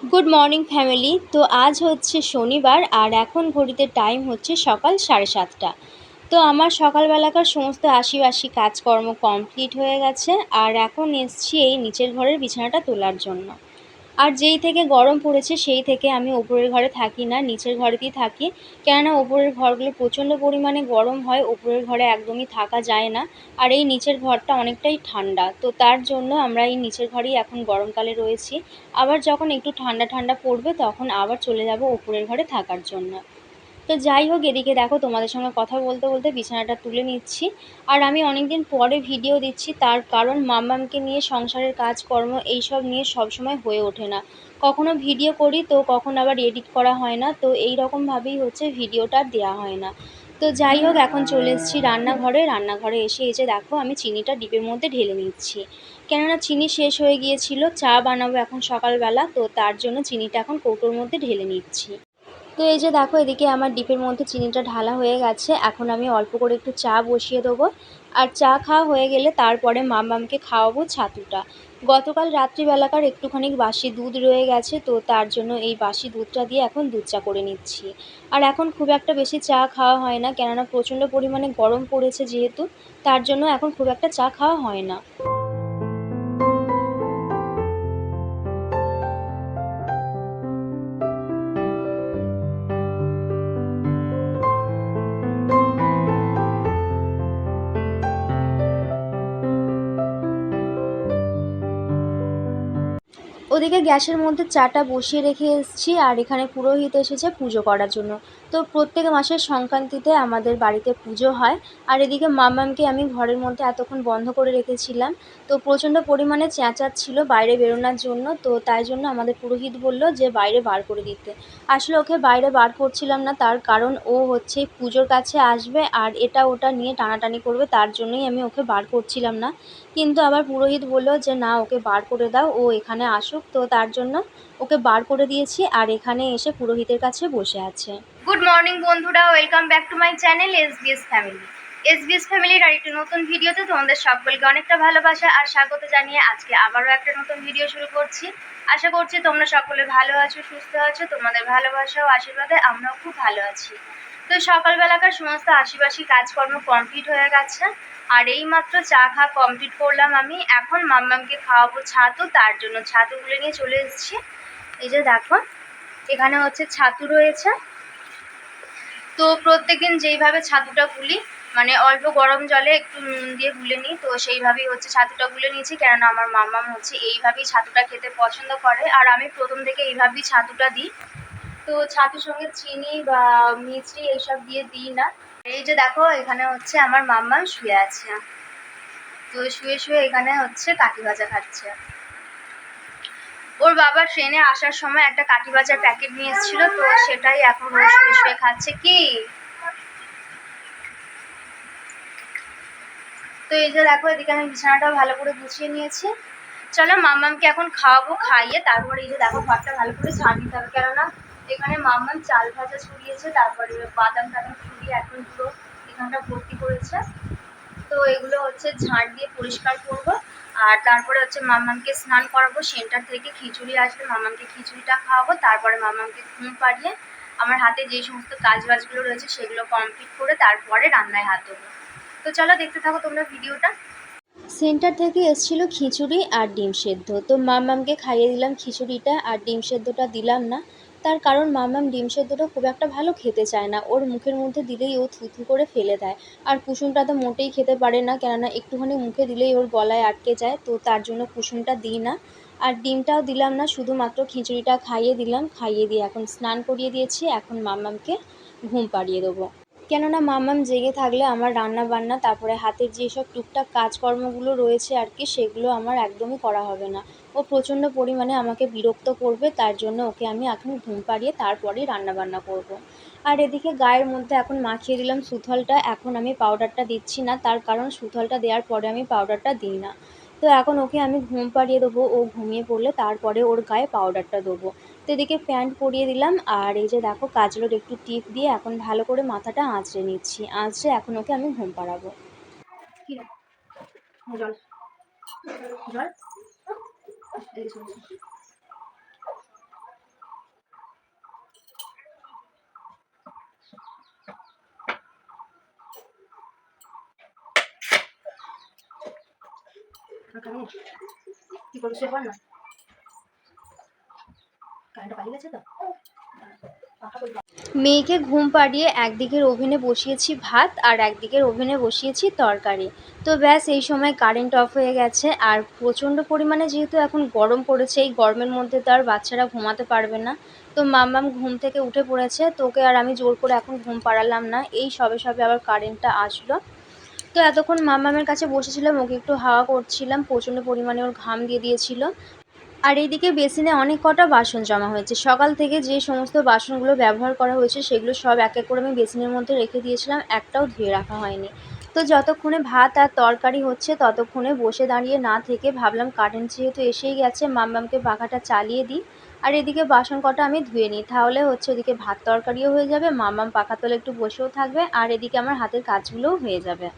Good morning family. তো আজ হচ্ছে শনিবার আর এখন ঘড়িতে টাইম হচ্ছে সকাল 7:30। তো আমার সকালবেলাকার সমস্ত আশিবাসি কাজকর্ম কমপ্লিট হয়ে গেছে আর এখন এসছি এই নিচের ঘরের বিছানাটা তোলার জন্য। আর যেই থেকে গরম পড়েছে সেই থেকে আমি ওপরের ঘরে থাকি না, নিচের ঘরেতেই থাকি। কেননা ওপরের ঘরগুলো প্রচণ্ড পরিমাণে গরম হয়, ওপরের ঘরে একদমই থাকা যায় না। আর এই নিচের ঘরটা অনেকটাই ঠান্ডা, তো তার জন্য আমরা এই নিচের ঘরেই এখন গরমকালে রয়েছি। আবার যখন একটু ঠান্ডা ঠান্ডা পড়বে তখন আবার চলে যাব ওপরের ঘরে থাকার জন্য। তো যাই হোক, এদিকে দেখো তোমাদের সঙ্গে কথা বলতে বলতে বিছানাটা তুলে নিচ্ছি। আর আমি অনেক দিন পরে ভিডিও দিচ্ছি, তার কারণ মাম্মামকে নিয়ে সংসারের কাজকর্ম এইসব নিয়ে সবসময় হয়ে ওঠে না। কখনো ভিডিও করি তো কখনো আবার এডিট করা হয় না, তো এই রকমভাবেই হচ্ছে ভিডিওটা দেওয়া হয় না। তো যাই হোক, এখন চলে এসেছি রান্নাঘরে এসে এই যে দেখো আমি চিনিটা ডিপের মধ্যে ঢেলে নিচ্ছি। কেননা চিনি শেষ হয়ে গিয়েছিল, চা বানাবো এখন সকালবেলা, তো তার জন্য চিনিটা এখন কৌটোর মধ্যে ঢেলে নিচ্ছি। তো এই যে দেখো এদিকে আমার ডিপের মধ্যে চিনিটা ঢালা হয়ে গেছে, এখন আমি অল্প করে একটু চা বসিয়ে দেবো। আর চা খাওয়া হয়ে গেলে তারপরে মামামকে খাওয়াবো ছাতুটা। গতকাল রাত্রিবেলাকার একটুখানি বাসি দুধ রয়ে গেছে, তো তার জন্য এই বাসি দুধটা দিয়ে এখন দুধ চা করে নিচ্ছি। আর এখন খুব একটা বেশি চা খাওয়া হয় না, কেননা প্রচণ্ড পরিমাণে গরম পড়েছে যেহেতু, তার জন্য এখন খুব একটা চা খাওয়া হয় না। ওদিকে গ্যাসের মধ্যে চাটা বসিয়ে রেখে এসেছি আর এখানে পুরোহিত এসেছে পুজো করার জন্য। তো প্রত্যেক মাসের সংক্রান্তিতে আমাদের বাড়িতে পুজো হয়। আর এদিকে মামামকে আমি ঘরের মধ্যে এতক্ষণ বন্ধ করে রেখেছিলাম, তো প্রচণ্ড পরিমাণে চেঁচাচ্ছিল বাইরে বেরোনোর জন্য, তো তাই জন্য আমাদের পুরোহিত বলল যে বাইরে বার করে দিতে। আসলে ওকে বাইরে বার করছিলাম না, তার কারণ ও হচ্ছে পুজোর কাছে আসবে আর এটা ওটা নিয়ে টানাটানি করবে, তার জন্যই আমি ওকে বার করছিলাম না। কিন্তু আবার পুরোহিত বলল যে না, ওকে বার করে দাও, ও এখানে আসুক, তো তার জন্য ওকে বার করে দিয়েছি আর এখানে এসে পুরোহিতের কাছে বসে আছে। গুড মর্নিং বন্ধুরা, welcome back to my channel SBS family. SBS ফ্যামিলির আরেকটি নতুন ভিডিওতে তোমাদের সকলকে অনেকটা ভালোবাসা আর স্বাগত জানিয়ে আজকে আবারও একটা নতুন ভিডিও শুরু করছি। আশা করছি তোমরা সকলে ভালো আছো, সুস্থ আছো। তোমাদের ভালোবাসা ও আশীর্বাদে আমরাও খুব ভালো আছি। তো সকালবেলাকার সমস্ত আশিবাসি কাজকর্ম কমপ্লিট হয়ে গেছে আর এইমাত্র চা খাওয়া কমপ্লিট করলাম আমি। এখন মাম্মামকে খাওয়াবো ছাতু, তার জন্য ছাতুগুলো নিয়ে চলে এসেছি। এই যে দেখো এখানে হচ্ছে ছাতু রয়েছে। তো প্রত্যেকদিন যেইভাবে ছাতুটা গুলি, মানে অল্প গরম জলে একটু নুন দিয়ে গুলে নিই, তো সেইভাবেই হচ্ছে ছাতুটা গুলে নিয়েছি। কেননা আমার মাম্মাম হচ্ছে এইভাবেই ছাতুটা খেতে পছন্দ করে আর আমি প্রথম থেকে এইভাবেই ছাতুটা দিই। তো ছাতুর সঙ্গে চিনি বা মিষ্টি এইসব দিয়ে দিই না। এই যে দেখো এখানে হচ্ছে আমার মাম্মাম শুয়ে আছে, তো শুয়ে শুয়ে এখানে হচ্ছে কাঠি ভাজা খাচ্ছে। ওর বাবা ট্রেনে আসার সময় একটা কাঠি ভাজার প্যাকেট নিয়ে এসেছিল, তো সেটাই এখন ও শুয়ে শুয়ে খাচ্ছে। কি তো এই যে দেখো এদিকে আমি বিছানাটাও ভালো করে গুছিয়ে নিয়েছি। চলো মাম্মামকে এখন খাওয়াবো, খাইয়ে তারপরে এই যে দেখো ঘরটা ভালো করে ঝাড় দিতে হবে। কেননা এখানে মাম্মাম চাল ভাজা ছড়িয়েছে, তারপরে বাদাম টাদাম ছড়িয়ে এখন পুরো এখানটা ভর্তি করেছে। তো এগুলো হচ্ছে ঝাড় দিয়ে পরিষ্কার করব। আর তারপরে হচ্ছে মাম্মামকে স্নান করাবো, সেন্টার থেকে খিচুড়ি আসবে, মাম্মামকে খিচুড়িটা খাওয়াবো, তারপরে মাম্মামকে ঘুম পাড়িয়ে আমার হাতে যে সমস্ত কাজবাজগুলো রয়েছে সেগুলো কমপ্লিট করে তারপরে রান্নায় হাত দেবো। তো চলো দেখতে থাকো তোমরা ভিডিওটা। সেন্টার থেকে এসেছিল খিচুড়ি আর ডিম সেদ্ধ, তো মাম্মামকে খাইয়ে দিলাম খিচুড়িটা আর ডিম সেদ্ধটা দিলাম না। তার কারণ মাম্মাম ডিম সেদ্ধটা খুব একটা ভালো খেতে চায় না, ওর মুখের মধ্যে দিলেই ও থুথু করে ফেলে দেয়। আর কুসুমটা তো মোটেই খেতে পারে না, কেননা একটুখানি মুখে দিলেই ওর গলায় আটকে যায়, তো তার জন্য কুসুমটা দিই না। আর ডিমটাও দিলাম না, শুধুমাত্র খিচুড়িটা খাইয়ে দিলাম, খাইয়ে দিয়ে এখন স্নান করিয়ে দিয়েছি। এখন মাম্মামকে ঘুম পাড়িয়ে দেবো। কেননা মাম্মাম জেগে থাকলে আমার রান্না বান্না তারপরে হাতের যেসব টুকটাক কাজকর্মগুলো রয়েছে আর কি, সেগুলো আমার একদমই করা হবে না। ও প্রচণ্ড পরিমাণে আমাকে বিরক্ত করবে, তার জন্য ওকে আমি এখন ঘুম পাড়িয়ে তারপরেই রান্নাবান্না করব। আর এদিকে গায়ের মধ্যে এখন মাখিয়ে দিলাম সুথলটা, এখন আমি পাউডারটা দিচ্ছি না, তার কারণ সুথলটা দেওয়ার পরে আমি পাউডারটা দিই না। তো এখন ওকে আমি ঘুম পাড়িয়ে দেবো, ও ঘুমিয়ে পড়লে তারপরে ওর গায়ে পাউডারটা দেবো। তো এদিকে প্যান্ট পরিয়ে দিলাম আর এই যে দেখো কাজলের একটু টিপ দিয়ে এখন ভালো করে মাথাটা আঁচড়ে নিচ্ছি, আঁচড়ে এখন ওকে আমি ঘুম পাড়াবো। জল জল কি করবি সে বল না, কারেন্টটা পালিয়ে গেছে তো। মেয়েকে ঘুম পাড়িয়ে একদিকের ওভেনে বসিয়েছি ভাত আর একদিকের ওভেনে বসিয়েছি তরকারি। তো ব্যাস এই সময় কারেন্ট অফ হয়ে গেছে, আর প্রচণ্ড পরিমাণে যেহেতু এখন গরম পড়েছে, এই গরমের মধ্যে তো আর বাচ্চারা ঘুমাতে পারবে না। তো মাম্মাম ঘুম থেকে উঠে পড়েছে, তোকে আর আমি জোর করে এখন ঘুম পাড়ালাম না, এই সবে সবে আবার কারেন্টটা আসলো। তো এতক্ষণ মাম্মামের কাছে বসেছিলাম, ওকে একটু হাওয়া করছিলাম, প্রচণ্ড পরিমাণে ওর ঘাম দিয়ে দিয়েছিল। আর এইদিকে বেসিনে অনেক কটা বাসন জমা হয়েছে, সকাল থেকে যে সমস্ত বাসনগুলো ব্যবহার করা হয়েছে সেগুলো সব এক এক করে আমি বেসিনের মধ্যে রেখে দিয়েছিলাম, একটাও ধুয়ে রাখা হয়নি। তো যতক্ষণে ভাত আর তরকারি হচ্ছে ততক্ষণে বসে দাঁড়িয়ে না থেকে ভাবলাম কারেন্ট যেহেতু এসেই গেছে, মাম্মামকে পাখাটা চালিয়ে দিই আর এদিকে বাসন কটা আমি ধুয়ে নিই, তাহলে হচ্ছে ওদিকে ভাত তরকারিও হয়ে যাবে, মাম্মাম পাখা তলে একটু বসেও থাকবে আর এদিকে আমার হাতের কাজগুলোও হয়ে যাবে।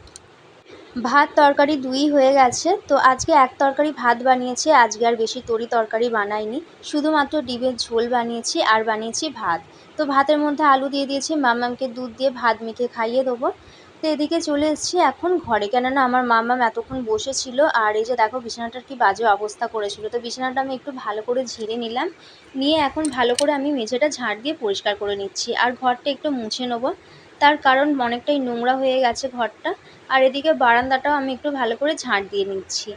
ভাত তরকারি দুই হয়ে গেছে। তো আজকে এক তরকারি ভাত বানিয়েছি, আজকে আর বেশি তরকারি বানাইনি, শুধুমাত্র ডিমের ঝোল বানিয়েছি আর বানিয়েছি ভাত। তো ভাতের মধ্যে আলু দিয়ে দিয়েছি, মাম্মামকে দুধ দিয়ে ভাত মেখে খাইয়ে দেবো। তো এদিকে চলে এসেছি এখন ঘরে, কেননা আমার মাম্মাম এতক্ষণ বসেছিল আর এই যে দেখো বিছানাটার কি বাজে অবস্থা করেছিল। তো বিছানাটা আমি একটু ভালো করে ঝেড়ে নিলাম, নিয়ে এখন ভালো করে আমি মেঝেটা ঝাড় দিয়ে পরিষ্কার করে নিচ্ছি আর ঘরটা একটু মুছে নেবো, তার কারণ অনেকটাই নোংরা হয়ে গেছে ঘরটা। আর এদিকে বারান্দাটাও আমি একটু ভালো করে ঝাঁট দিয়ে নিচ্ছি।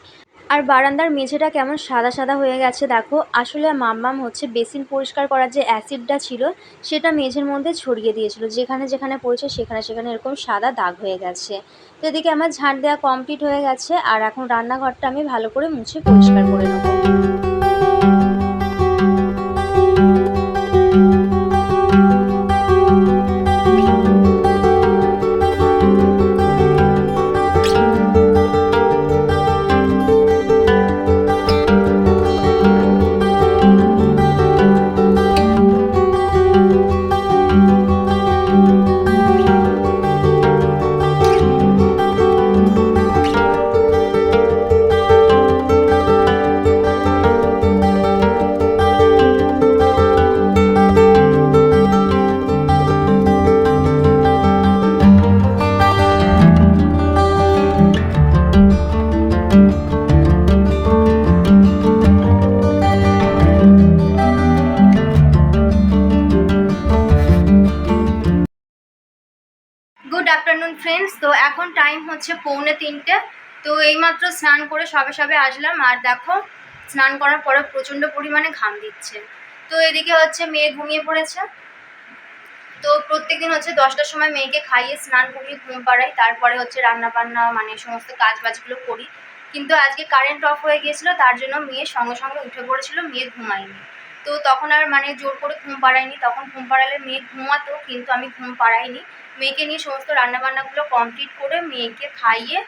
আর বারান্দার মেঝেটা কেমন সাদা সাদা হয়ে গেছে দেখো, আসলে মাম্মাম হচ্ছে বেসিন পরিষ্কার করার যে অ্যাসিডটা ছিল সেটা মেঝের মধ্যে ছড়িয়ে দিয়েছিল, যেখানে যেখানে পড়েছে সেখানে সেখানে এরকম সাদা দাগ হয়ে গেছে। তো এদিকে আমার ঝাঁট দেওয়া কমপ্লিট হয়ে গেছে আর এখন রান্নাঘরটা আমি ভালো করে মুছে পরিষ্কার করে নেবো। Good afternoon friends. তো এখন টাইম হচ্ছে 2:45। তো এইমাত্র স্নান করে সবে সবে আসলাম আর দেখো স্নান করার পরে প্রচণ্ড পরিমাণে ঘাম দিচ্ছে। তো এদিকে হচ্ছে মেয়ে ঘুমিয়ে পড়েছে। তো প্রত্যেকদিন হচ্ছে 10টার সময় মেয়েকে খাইয়ে স্নান করিয়ে ঘুম পাড়াই, তারপরে হচ্ছে রান্না বান্না মানে সমস্ত কাজ বাজগুলো করি। কিন্তু আজকে কারেন্ট অফ হয়ে গিয়েছিল, তার জন্য মেয়ে সঙ্গে সঙ্গে উঠে পড়েছিল, মেয়ে ঘুমায়নি। তো তখন আর মানে জোর করে ঘুম পাড়াইনি, তখন ঘুম পাড়ালে মেয়ে ঘুমাতো কিন্তু আমি ঘুম পাড়াইনি। মেয়েকে নিয়ে সমস্ত রান্নাবান্নাগুলো কমপ্লিট করে মেয়েকে খাইয়ে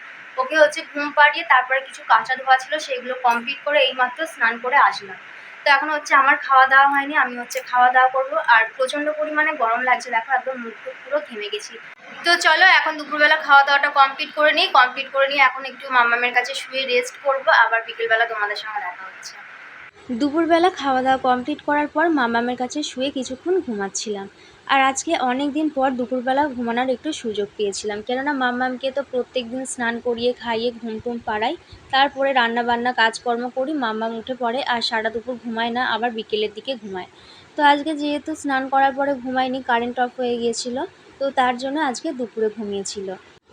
ওকে হচ্ছে ঘুম পাড়িয়ে তারপরে কিছু কাঁচা ধোয়া ছিল সেগুলো কমপ্লিট করে এইমাত্র স্নান করে আসলাম। তো এখন হচ্ছে আমার খাওয়া দাওয়া হয়নি, আমি হচ্ছে খাওয়া দাওয়া করবো। আর প্রচণ্ড পরিমাণে গরম লাগছে দেখো, একদম মুখ পুরো ঘেমে গেছি। তো চলো এখন দুপুরবেলা খাওয়া দাওয়াটা কমপ্লিট করে নিয়ে এখন একটু মাম্মামের কাছে শুয়ে রেস্ট করবো, আবার বিকেলবেলা তোমাদের সঙ্গে দেখা হচ্ছে। দুপুরবেলা খাওয়া দাওয়া কমপ্লিট করার পর মাম্মামের কাছে শুয়ে কিছুক্ষণ ঘুমাচ্ছিলাম। আর আজকে অনেক দিন পর দুপুরবেলা ঘুমানোর একটু সুযোগ পেয়েছিলাম, কেননা মাম্মামকে তো প্রত্যেক দিন স্নান করিয়ে খাইয়ে ঘুম টুম পাড়াই, তারপরে রান্নাবান্না কাজকর্ম করি, মাম্মাম উঠে পড়ে আর সারা দুপুর ঘুমায় না, আবার বিকেলের দিকে ঘুমায়। তো আজকে যেহেতু স্নান করার পরে ঘুমায়নি, কারেন্ট অফ হয়ে গিয়েছিল, তো তার জন্য আজকে দুপুরে ঘুমিয়েছিল।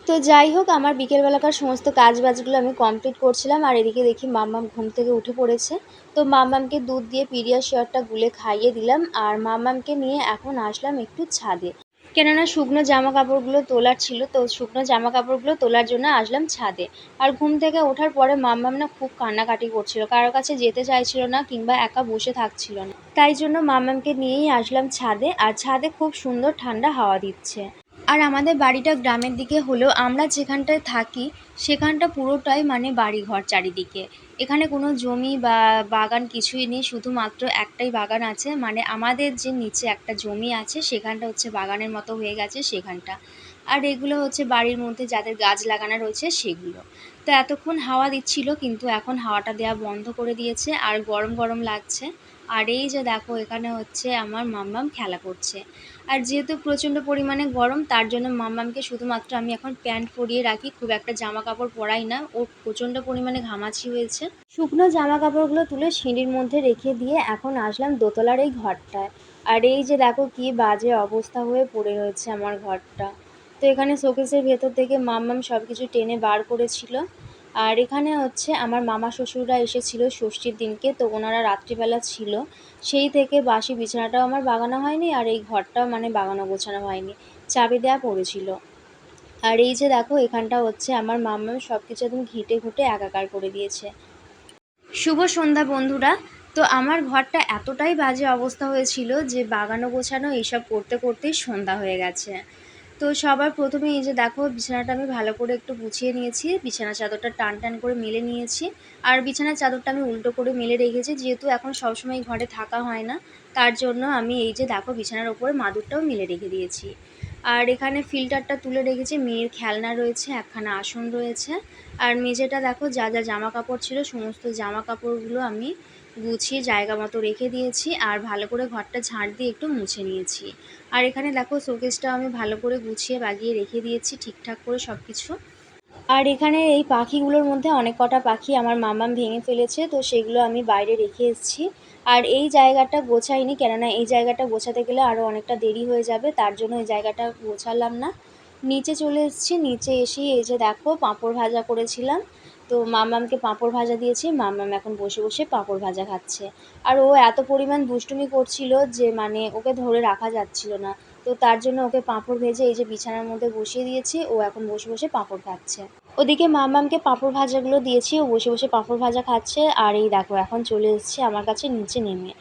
তো যাই হোক, আমার বিকেলবেলাকার সমস্ত কাজ বাজগুলো আমি কমপ্লিট করছিলাম আর এদিকে দেখি মাম্মাম ঘুম থেকে উঠে পড়েছে। তো মাম্মামকে দুধ দিয়ে পিডিয়াশিওরটা গুলে খাইয়ে দিলাম আর মাম্মামকে নিয়ে এখন আসলাম একটু ছাদে, কেননা শুকনো জামা কাপড়গুলো তোলার ছিল, তো শুকনো জামা কাপড়গুলো তোলার জন্য আসলাম ছাদে। আর ঘুম থেকে ওঠার পরে মাম্মাম না খুব কান্নাকাটি করছিল, কারোর কাছে যেতে চাইছিল না কিংবা একা বসে থাকছিল না, তাই জন্য মাম্মামকে নিয়েই আসলাম ছাদে। আর ছাদে খুব সুন্দর ঠান্ডা হাওয়া দিচ্ছে। আর আমাদের বাড়িটা গ্রামের দিকে হলেও আমরা যেখানটায় থাকি সেখানটা পুরোটাই মানে বাড়িঘর চারিদিকে, এখানে কোনো জমি বা বাগান কিছুই নেই, শুধুমাত্র একটাই বাগান আছে, মানে আমাদের যে নিচে একটা জমি আছে সেখানটা হচ্ছে বাগানের মতো হয়ে গেছে সেখানটা। আর এগুলো হচ্ছে বাড়ির মধ্যে যাদের গাছ লাগানো রয়েছে সেগুলো। তো এতক্ষণ হাওয়া দিচ্ছিল কিন্তু এখন হাওয়াটা দেওয়া বন্ধ করে দিয়েছে আর গরম গরম লাগছে। আর এই যে দেখো এখানে হচ্ছে আমার মাম্মাম খেলা করছে। আর যেহেতু প্রচণ্ড পরিমাণে গরম, তার জন্য মাম্মামকে শুধুমাত্র আমি এখন প্যান্ট পরিয়ে রাখি, খুব একটা জামা কাপড় পরাই না, ওর প্রচণ্ড পরিমাণে ঘামাচি হয়েছে। শুকনো জামা কাপড়গুলো তুলে সিঁড়ির মধ্যে রেখে দিয়ে এখন আসলাম দোতলার এই ঘরটায়। আর এই যে দেখো কি বাজে অবস্থা হয়ে পড়ে রয়েছে আমার ঘরটা। তো এখানে শোকেসের ভেতর থেকে মাম্মাম সব কিছু টেনে বার করেছিল। আর এখানে হচ্ছে আমার মামা শ্বশুররা এসেছিল ষষ্ঠীর দিনকে, তো ওনারা রাত্রিবেলা ছিল, সেই থেকে বাসি বিছানাটাও আমার বাগানো হয়নি, আর এই ঘরটাও মানে বাগানো গোছানো হয়নি, চাবি দেওয়া পড়েছিল। আর এই যে দেখো এখানটা হচ্ছে আমার মাম্মাম সব কিছু একদম ঘেঁটে ঘুটে একাকার করে দিয়েছে। শুভ সন্ধ্যা বন্ধুরা। তো আমার ঘরটা এতটাই বাজে অবস্থা হয়েছিল যে বাগানো গোছানো এইসব করতে করতেই সন্ধ্যা হয়ে গেছে। তো সবার প্রথমে এই যে দেখো বিছানাটা আমি ভালো করে একটু গুছিয়ে নিয়েছি, বিছানা চাদরটা টান টান করে মেলে নিয়েছি। আর বিছানার চাদরটা আমি উল্টো করে মেলে রেখেছি, যেহেতু এখন সবসময় ঘরে থাকা হয় না, তার জন্য আমি এই যে দেখো বিছানার ওপরে মাদুরটাও মেলে রেখে দিয়েছি। আর এখানে ফিল্টারটা তুলে রেখেছি, মেয়ের খেলনা রয়েছে, একখানা আসন রয়েছে। আর মেঝেটা দেখো যা যা জামা কাপড় ছিল সমস্ত জামা কাপড়গুলো আমি গুছিয়ে জায়গা মতো রেখে দিয়েছি, আর ভালো করে ঘরটা ঝাড় দিয়ে একটু মুছে নিয়েছি। আর এখানে দেখো শোকেসটা আমি ভালো করে গুছিয়ে বাগিয়ে রেখে দিয়েছি ঠিকঠাক করে সব কিছু। আর এখানে এই পাখিগুলোর মধ্যে অনেক কটা পাখি আমার মামাম ভেঙে ফেলেছে, তো সেগুলো আমি বাইরে রেখে এসেছি। আর এই জায়গাটা গোছাইনি, কেননা এই জায়গাটা গোছাতে গেলে আরও অনেকটা দেরি হয়ে যাবে, তার জন্য এই জায়গাটা গোছালাম না। নিচে চলে এসেছি, নিচে এসেই এই যে দেখো পাঁপড় ভাজা করেছিলাম, তো মামামকে পাঁপড় ভাজা দিয়েছি, মামাম এখন বসে বসে পাঁপড় ভাজা খাচ্ছে। আর ও এত পরিমাণ দুষ্টুমি করছিল যে মানে ওকে ধরে রাখা যাচ্ছিল না, তো তার জন্য ওকে পাঁপড় ভেজে এই যে বিছানার মধ্যে বসিয়ে দিয়েছি, ও এখন বসে বসে পাঁপড় খাচ্ছে। ওদিকে মামামকে পাঁপড় ভাজাগুলো দিয়েছি, ও বসে বসে পাঁপড় ভাজা খাচ্ছে। আর এই দেখো এখন চলে এসেছে আমার কাছে নিচে নেমে।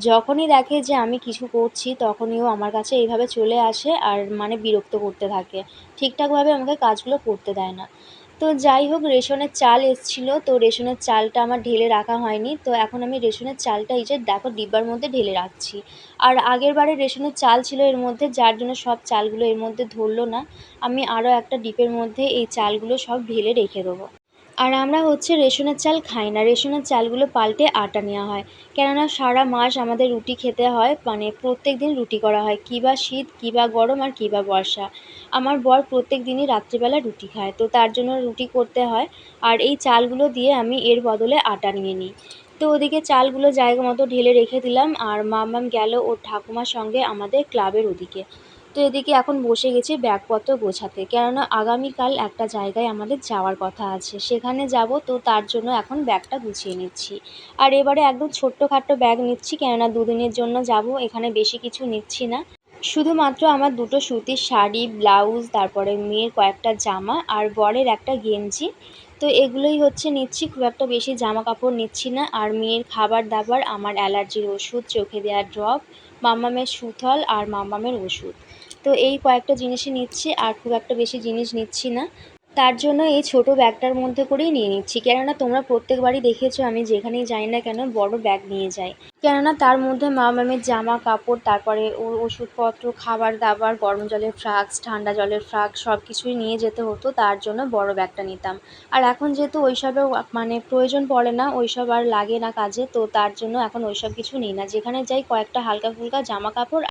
যখনই দেখে যে আমি কিছু করছি তখনই ও আমার কাছে এইভাবে চলে আসে আর মানে বিরক্ত করতে থাকে, ঠিকঠাকভাবে আমাকে কাজগুলো করতে দেয় না। তো যাই হোক, রেশনের চাল এসেছিলো, তো রেশনের চালটা আমার ঢেলে রাখা হয়নি, তো এখন আমি রেশনের চালটা এই যে দেখো ডিব্বার মধ্যে ঢেলে রাখছি। আর আগের বারে রেশনের চাল ছিল এর মধ্যে, যার জন্য সব চালগুলো এর মধ্যে ধরলো না। আমি আরও একটা ডিপের মধ্যে এই চালগুলো সব ঢেলে রেখে দেবো। আর আমরা হচ্ছে রেশনের চাল খাই না, রেশনের চালগুলো পাল্টে আটা নেওয়া হয়, কেননা সারা মাস আমাদের রুটি খেতে হয়, মানে প্রত্যেক দিন রুটি করা হয়, কী বা শীত কী বা গরম আর কী বা বর্ষা। আমার বর প্রত্যেক দিনই রাত্রিবেলা রুটি খায়, তো তার জন্য রুটি করতে হয়। আর এই চালগুলো দিয়ে আমি এর বদলে আটা নিয়ে নিই। তো ওদিকে চালগুলো জায়গা মতো ঢেলে রেখে দিলাম, আর মাম্মাম গেল ওর ঠাকুমার সঙ্গে আমাদের ক্লাবের ওদিকে। তো এদিকে এখন বসে গেছি ব্যাগপত্র গোছাতে, কেননা আগামীকাল একটা জায়গায় আমাদের যাওয়ার কথা আছে, সেখানে যাব, তো তার জন্য এখন ব্যাগটা গুছিয়ে নিচ্ছি। আর এবারে একদম ছোট্টখাট্টো ব্যাগ নিচ্ছি, কেননা দুদিনের জন্য যাব, এখানে বেশি কিছু নিচ্ছি না। শুধুমাত্র আমার দুটো সুতির শাড়ি, ব্লাউজ, তারপরে মেয়ের কয়েকটা জামা আর বরের একটা গেঞ্জি, তো এগুলোই হচ্ছে নিচ্ছি, খুব একটা বেশি জামা কাপড় নিচ্ছি না। আর মেয়ের খাবার দাবার, আমার অ্যালার্জির ওষুধ, চোখে দেওয়া ড্রপ, মাম্মামের সুথল আর মাম্মামের ওষুধ, তো এই কয়েকটা জিনিসই নিচ্ছি, আর খুব একটা বেশি জিনিস নিচ্ছি না। তার জন্য এই ছোটো ব্যাগটার মধ্যে করেই নিয়ে নিচ্ছি, কেননা তোমরা প্রত্যেকবারই দেখেছো আমি যেখানেই যাই না কেন বড় ব্যাগ নিয়ে যাই, কেননা তার মধ্যে মামামের জামা কাপড়, তারপরে ওর ওষুধপত্র, খাবার দাবার, গরম জলের ফ্লাস্ক, ঠান্ডা জলের ফ্লাস্ক সব কিছুই নিয়ে যেতে হতো, তার জন্য বড় ব্যাগটা নিতাম। আর এখন যেহেতু ওইসবেও মানে প্রয়োজন পড়ে না, ওইসব আর লাগে না কাজে, তো তার জন্য এখন ওইসব কিছু নিই না, যেখানে যাই কয়েকটা হালকা ফুলকা জামা কাপড়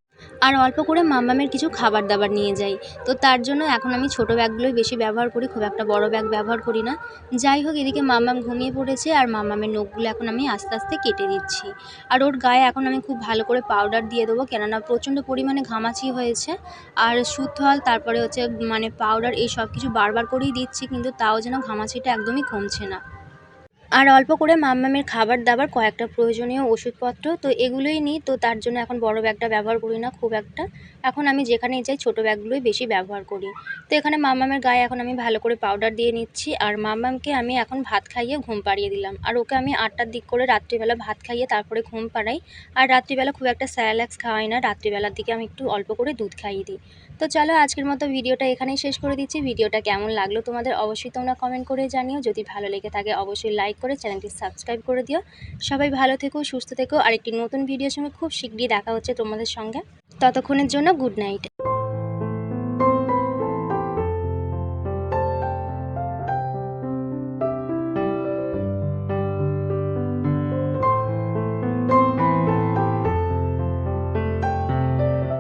আর অল্প করে মাম্মামের কিছু খাবার দাবার নিয়ে যাই, তো তার জন্য এখন আমি ছোটো ব্যাগগুলোই বেশি ব্যবহার করি, খুব একটা বড় ব্যাগ ব্যবহার করি না। যাই হোক, এদিকে মাম্মাম ঘুমিয়ে পড়েছে, আর মাম্মামের নখগুলো এখন আমি আস্তে আস্তে কেটে দিচ্ছি। আর ওর গায়ে এখন আমি খুব ভালো করে পাউডার দিয়ে দেবো, কেননা প্রচণ্ড পরিমাণে ঘামাচি হয়েছে। আর সুথল, তারপরে হচ্ছে মানে পাউডার, এই সব কিছু বারবার করেই দিচ্ছি, কিন্তু তাও যেন ঘামাচিটা একদমই কমছে না। আর অল্প করে মাম্মামের খাবার দাবার, কয়েকটা প্রয়োজনীয় ওষুধপত্র, তো এগুলোই নিই, তো তার জন্য এখন বড় ব্যাগটা ব্যবহার করি না খুব একটা। এখন আমি যেখানেই যাই ছোটো ব্যাগগুলোই বেশি ব্যবহার করি। তো এখানে মাম্মামের গায়ে এখন আমি ভালো করে পাউডার দিয়ে নিচ্ছি, আর মাম্মামকে আমি এখন ভাত খাইয়ে ঘুম পাড়িয়ে দিলাম। আর ওকে আমি 8টার দিক করে রাত্রিবেলা ভাত খাইয়ে তারপরে ঘুম পাড়াই। আর রাত্রিবেলা খুব একটা স্যারেল্যাক্স খাওয়াই না, রাত্রিবেলার দিকে আমি একটু অল্প করে দুধ খাইয়ে দিই। তো চলো আজকের মতো ভিডিওটা এখানেই শেষ করে দিচ্ছি। ভিডিওটা কেমন লাগলো তোমাদের অবশ্যই তোমরা কমেন্ট করে জানিও, যদি ভালো লেগে থাকে অবশ্যই লাইক করে চ্যানেলটি সাবস্ক্রাইব করে দিও। সবাই ভালো থেকো, সুস্থ থেকো, আর একটি নতুন ভিডিওর সঙ্গে খুব শীঘ্রই দেখা হচ্ছে তোমাদের সঙ্গে। ততক্ষণের জন্য গুড নাইট।